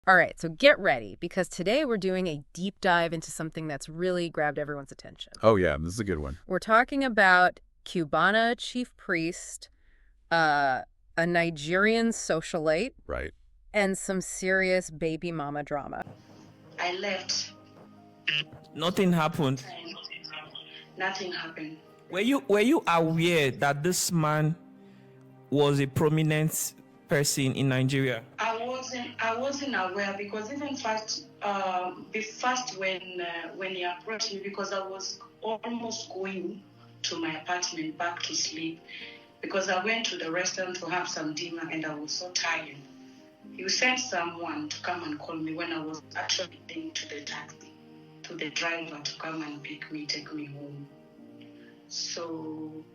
All right, so get ready, because today we're doing a deep dive into something that's really grabbed everyone's attention. Oh, yeah, this is a good one. We're talking about Cubana Chief Priest, uh, a Nigerian socialite, Right. and some serious baby mama drama. I left. Nothing happened. Nothing happened. Were you aware that this man was a prominent person in Nigeria? I wasn't aware, because even first when he approached me, because I was almost going to my apartment back to sleep, because I went to the restaurant to have some dinner and I was so tired. He sent someone to come and call me when I was actually getting to the taxi, to the driver to come and take me home. So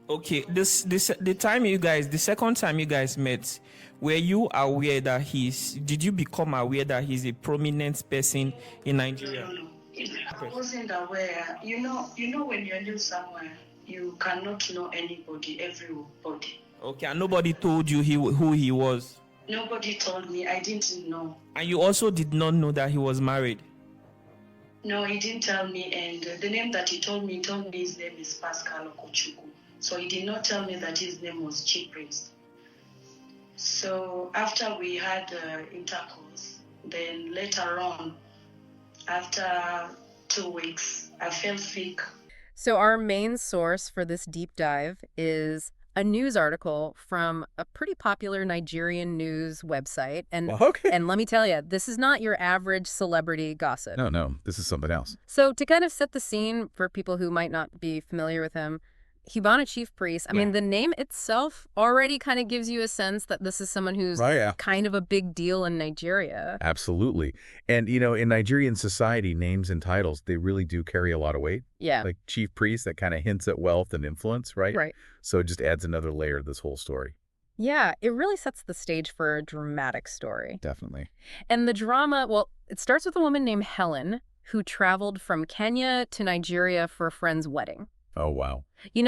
Okay, the second time you guys met, were you aware that did you become aware that he's a prominent person in Nigeria? no. I wasn't aware. You know when you're new somewhere, you cannot know anybody, everybody. Okay, and nobody told you who he was? Nobody told me. I didn't know. And you also did not know that he was married? No, he didn't tell me. And the name that he told me his name is Pascal Okochukwu. So he did not tell me that his name was Chief Priest. So after we had intercourse, then later on, after 2 weeks, I felt sick. So our main source for this deep dive is a news article from a pretty popular Nigerian news website. And Well, okay. and let me tell you, this is not your average celebrity gossip. No, this is something else. So to kind of set the scene for people who might not be familiar with him, Cubana Chief Priest, I mean, the name itself already kind of gives you a sense that this is someone who's kind of a big deal in Nigeria. Absolutely. And, in Nigerian society, names and titles, they really do carry a lot of weight. Yeah. Like Chief Priest, that kind of hints at wealth and influence, right? Right. So it just adds another layer to this whole story. Yeah, it really sets the stage for a dramatic story. Definitely. And the drama, well, it starts with a woman named Helen who traveled from Kenya to Nigeria for a friend's wedding. Oh, wow.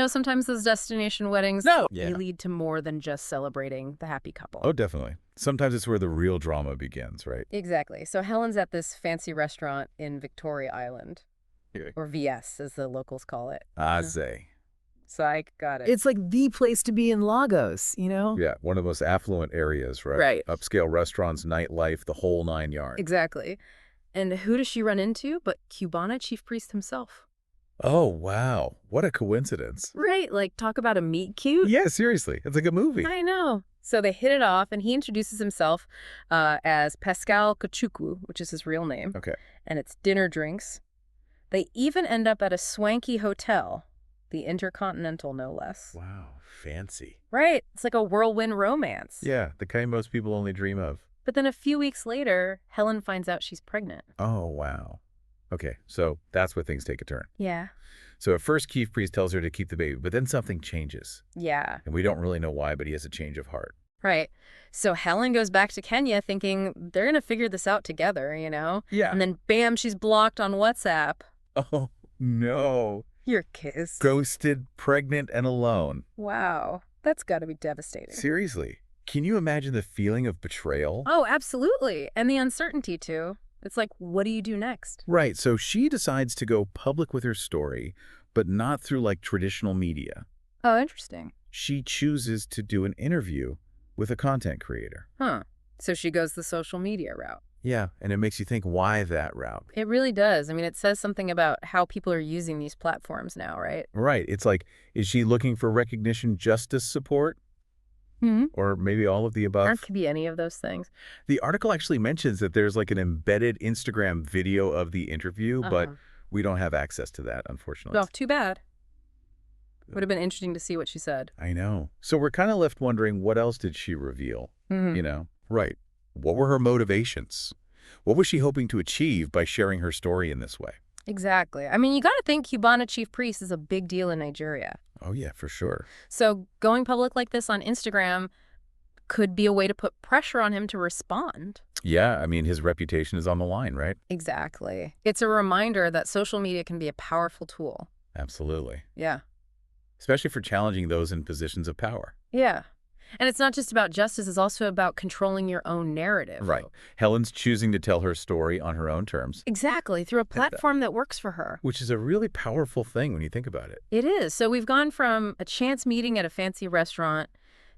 Sometimes those destination weddings, they lead to more than just celebrating the happy couple. Oh, definitely. Sometimes it's where the real drama begins, right? Exactly. So Helen's at this fancy restaurant in Victoria Island, or VS, as the locals call it. Aze. Psych, got it. It's like the place to be in Lagos, Yeah, one of the most affluent areas, right? Right. Upscale restaurants, nightlife, the whole 9 yards. Exactly. And who does she run into but Cubana Chief Priest himself? Oh, wow. What a coincidence. Right, like talk about a meet cute. Yeah, seriously. It's like a movie. I know. So they hit it off, and he introduces himself as Pascal Okochukwu, which is his real name. Okay. And it's dinner drinks. They even end up at a swanky hotel, the Intercontinental, no less. Wow, fancy. Right. It's like a whirlwind romance. Yeah, the kind most people only dream of. But then a few weeks later, Helen finds out she's pregnant. Oh, wow. Okay, so that's where things take a turn. Yeah. So at first, Chief Priest tells her to keep the baby, but then something changes. Yeah. And we don't really know why, but he has a change of heart. Right. So Helen goes back to Kenya thinking they're going to figure this out together, Yeah. And then bam, she's blocked on WhatsApp. Oh, no. You're kissed. Ghosted, pregnant, and alone. Wow. That's got to be devastating. Seriously. Can you imagine the feeling of betrayal? Oh, absolutely. And the uncertainty, too. It's like, what do you do next? Right, so she decides to go public with her story, but not through like traditional media. Oh, interesting. She chooses to do an interview with a content creator. Huh. So she goes the social media route. Yeah, and it makes you think, why that route? It really does. I mean, it says something about how people are using these platforms now, right? Right, it's like, is she looking for recognition, justice, support? Or maybe all of the above? Or it could be any of those things. The article actually mentions that there's like an embedded Instagram video of the interview, but we don't have access to that, unfortunately. Oh, too bad. Would have been interesting to see what she said. I know. So we're kind of left wondering, what else did she reveal? Right. What were her motivations? What was she hoping to achieve by sharing her story in this way? Exactly. I mean, you got to think Cubana Chief Priest is a big deal in Nigeria. Oh, yeah, for sure. So going public like this on Instagram could be a way to put pressure on him to respond. Yeah, I mean, his reputation is on the line, right? Exactly. It's a reminder that social media can be a powerful tool. Absolutely. Yeah. Especially for challenging those in positions of power. Yeah. And it's not just about justice, it's also about controlling your own narrative. Right. Helen's choosing to tell her story on her own terms. Exactly, through a platform that works for her. Which is a really powerful thing when you think about it. It is. So we've gone from a chance meeting at a fancy restaurant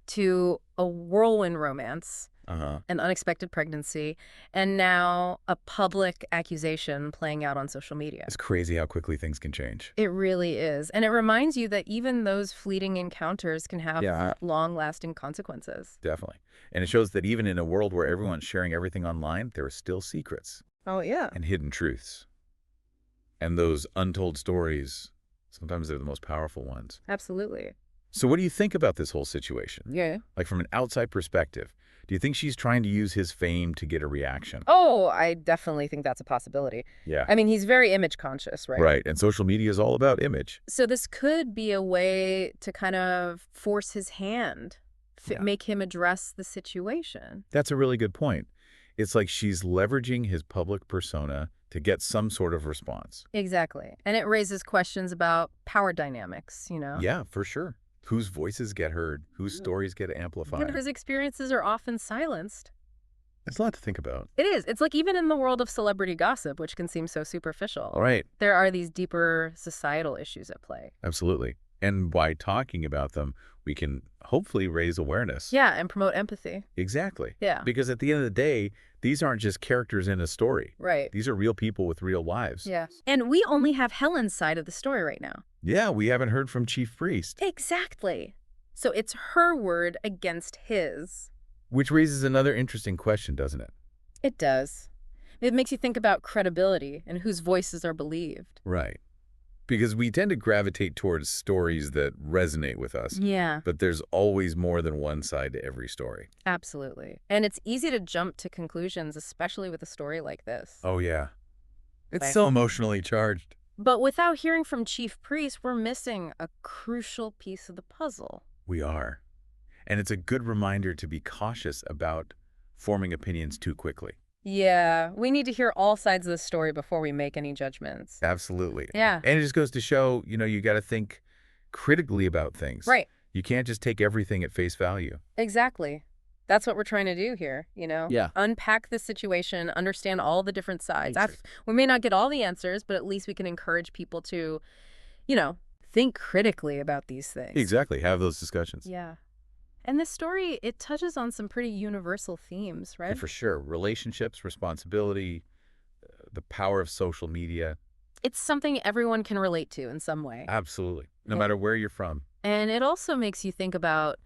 to a whirlwind romance, an unexpected pregnancy, and now a public accusation playing out on social media. It's crazy how quickly things can change. It really is. And it reminds you that even those fleeting encounters can have long-lasting consequences. Definitely. And it shows that even in a world where everyone's sharing everything online, there are still secrets. Oh, yeah. And hidden truths. And those untold stories, sometimes they're the most powerful ones. Absolutely. So what do you think about this whole situation? Yeah. Like from an outside perspective, do you think she's trying to use his fame to get a reaction? Oh, I definitely think that's a possibility. Yeah. I mean, he's very image conscious, right? Right. And social media is all about image. So this could be a way to kind of force his hand, make him address the situation. That's a really good point. It's like she's leveraging his public persona to get some sort of response. Exactly. And it raises questions about power dynamics, you know? Yeah, for sure. Whose voices get heard, whose stories get amplified. Whose experiences are often silenced. It's a lot to think about. It is. It's like even in the world of celebrity gossip, which can seem so superficial. Right. There are these deeper societal issues at play. Absolutely. And by talking about them, we can hopefully raise awareness. Yeah, and promote empathy. Exactly. Yeah. Because at the end of the day, these aren't just characters in a story. Right. These are real people with real lives. Yeah. And we only have Helen's side of the story right now. Yeah, we haven't heard from Chief Priest. Exactly. So it's her word against his. Which raises another interesting question, doesn't it? It does. It makes you think about credibility and whose voices are believed. Right. Because we tend to gravitate towards stories that resonate with us. Yeah. But there's always more than one side to every story. Absolutely. And it's easy to jump to conclusions, especially with a story like this. Oh, yeah. It's so emotionally charged. But without hearing from Chief Priest, we're missing a crucial piece of the puzzle. We are. And it's a good reminder to be cautious about forming opinions too quickly. Yeah, we need to hear all sides of the story before we make any judgments. Absolutely. Yeah. And it just goes to show, you got to think critically about things. Right. You can't just take everything at face value. Exactly. That's what we're trying to do here, Yeah. Unpack the situation, understand all the different sides. We may not get all the answers, but at least we can encourage people to, think critically about these things. Exactly. Have those discussions. Yeah. And this story, it touches on some pretty universal themes, right? And for sure. Relationships, responsibility, the power of social media. It's something everyone can relate to in some way. Absolutely. No matter where you're from. And it also makes you think about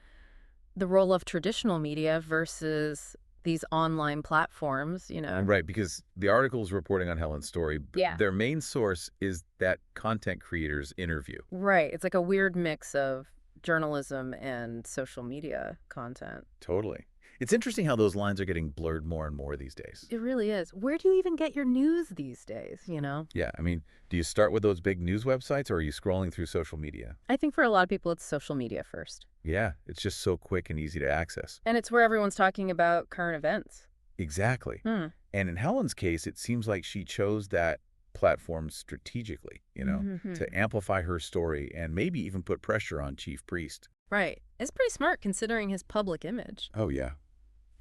the role of traditional media versus these online platforms, Right, because the article's reporting on Helen's story, their main source is that content creator's interview. Right. It's like a weird mix of journalism and social media content. Totally. It's interesting how those lines are getting blurred more and more these days. It really is. Where do you even get your news these days, Yeah, I mean, do you start with those big news websites or are you scrolling through social media? I think for a lot of people, it's social media first. Yeah, it's just so quick and easy to access. And it's where everyone's talking about current events. Exactly. And in Helen's case, it seems like she chose that platform strategically, to amplify her story and maybe even put pressure on Chief Priest. Right. It's pretty smart considering his public image. Oh, yeah.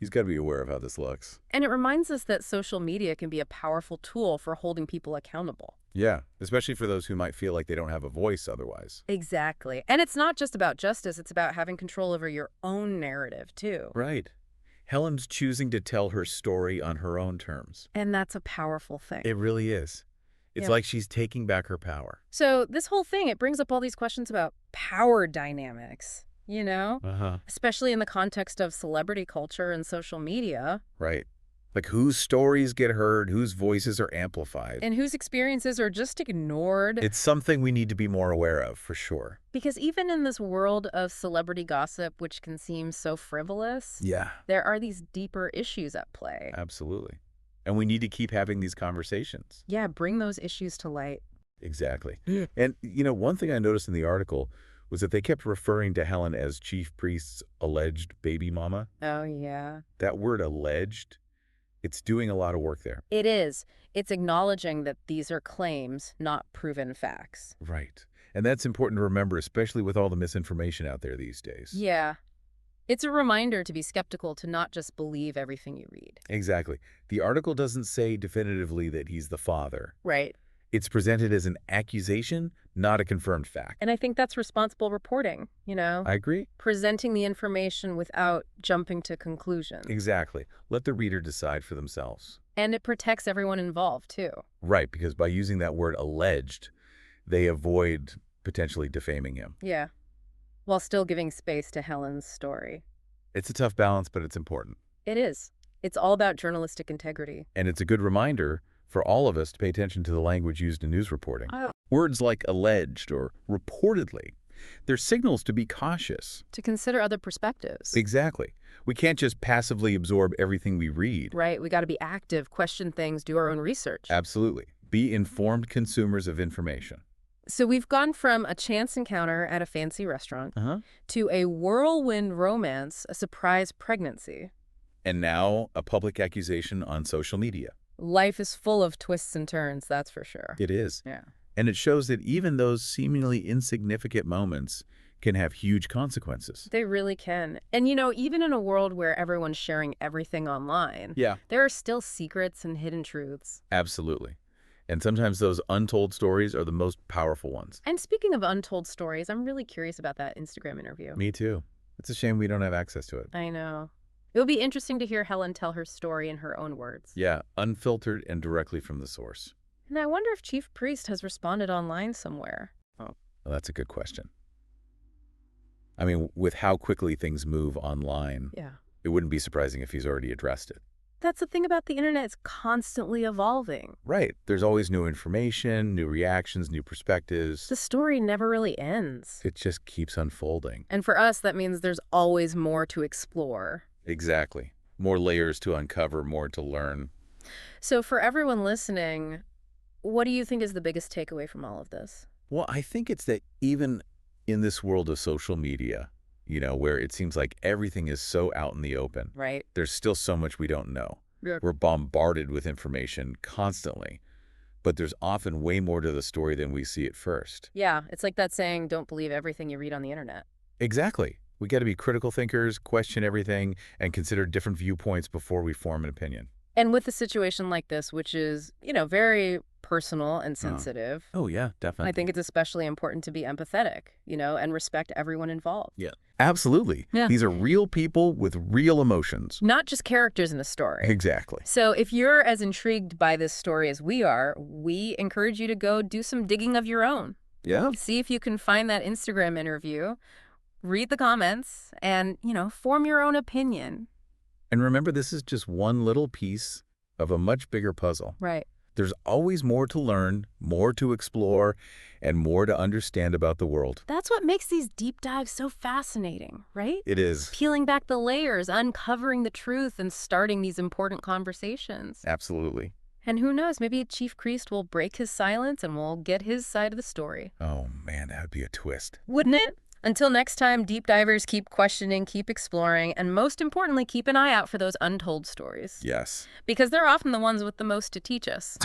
He's got to be aware of how this looks. And it reminds us that social media can be a powerful tool for holding people accountable. Yeah, especially for those who might feel like they don't have a voice otherwise. Exactly. And it's not just about justice. It's about having control over your own narrative, too. Right. Helen's choosing to tell her story on her own terms. And that's a powerful thing. It really is. It's like she's taking back her power. So this whole thing, it brings up all these questions about power dynamics, especially in the context of celebrity culture and social media. Right. Like whose stories get heard, whose voices are amplified. And whose experiences are just ignored. It's something we need to be more aware of, for sure. Because even in this world of celebrity gossip, which can seem so frivolous, there are these deeper issues at play. Absolutely. And we need to keep having these conversations. Yeah, bring those issues to light. Exactly. And, one thing I noticed in the article was that they kept referring to Helen as Chief Priest's alleged baby mama. Oh, yeah. That word alleged, it's doing a lot of work there. It is. It's acknowledging that these are claims, not proven facts. Right. And that's important to remember, especially with all the misinformation out there these days. Yeah. It's a reminder to be skeptical, to not just believe everything you read. Exactly. The article doesn't say definitively that he's the father. Right. It's presented as an accusation, not a confirmed fact. And I think that's responsible reporting, you know? I agree. Presenting the information without jumping to conclusions. Exactly. Let the reader decide for themselves. And it protects everyone involved, too. Right, because by using that word alleged, they avoid potentially defaming him. Yeah. While still giving space to Helen's story. It's a tough balance, but it's important. It is. It's all about journalistic integrity. And it's a good reminder for all of us to pay attention to the language used in news reporting. Words like alleged or reportedly, they're signals to be cautious. To consider other perspectives. Exactly. We can't just passively absorb everything we read. Right. We got to be active, question things, do our own research. Absolutely. Be informed consumers of information. So we've gone from a chance encounter at a fancy restaurant to a whirlwind romance, a surprise pregnancy. And now a public accusation on social media. Life is full of twists and turns, that's for sure. It is. Yeah. And it shows that even those seemingly insignificant moments can have huge consequences. They really can. And, you know, even in a world where everyone's sharing everything online, there are still secrets and hidden truths. Absolutely. And sometimes those untold stories are the most powerful ones. And speaking of untold stories, I'm really curious about that Instagram interview. Me too. It's a shame we don't have access to it. I know. It would be interesting to hear Helen tell her story in her own words. Yeah, unfiltered and directly from the source. And I wonder if Chief Priest has responded online somewhere. Well, that's a good question. I mean, with how quickly things move online, it wouldn't be surprising if he's already addressed it. That's the thing about the internet. It's constantly evolving. Right. There's always new information, new reactions, new perspectives. The story never really ends. It just keeps unfolding. And for us, that means there's always more to explore. Exactly. More layers to uncover, more to learn. So for everyone listening, what do you think is the biggest takeaway from all of this? Well, I think it's that even in this world of social media, you know, where it seems like everything is so out in the open. Right. There's still so much we don't know. Yeah. We're bombarded with information constantly, but there's often way more to the story than we see at first. Yeah, it's like that saying, don't believe everything you read on the internet. Exactly. We got to be critical thinkers, question everything, and consider different viewpoints before we form an opinion. And with a situation like this, which is, you know, very personal and sensitive. Oh, yeah, definitely. I think it's especially important to be empathetic, you know, and respect everyone involved. Yeah, absolutely. Yeah. These are real people with real emotions. Not just characters in the story. Exactly. So if you're as intrigued by this story as we are, we encourage you to go do some digging of your own. Yeah. See if you can find that Instagram interview, read the comments, and, you know, form your own opinion. And remember, this is just one little piece of a much bigger puzzle. Right. There's always more to learn, more to explore, and more to understand about the world. That's what makes these deep dives so fascinating, right? It is. Peeling back the layers, uncovering the truth, and starting these important conversations. Absolutely. And who knows, maybe Chief Priest will break his silence and we'll get his side of the story. Oh, man, that would be a twist. Wouldn't it? Until next time, deep divers keep questioning, keep exploring, and most importantly, keep an eye out for those untold stories. Yes. Because they're often the ones with the most to teach us.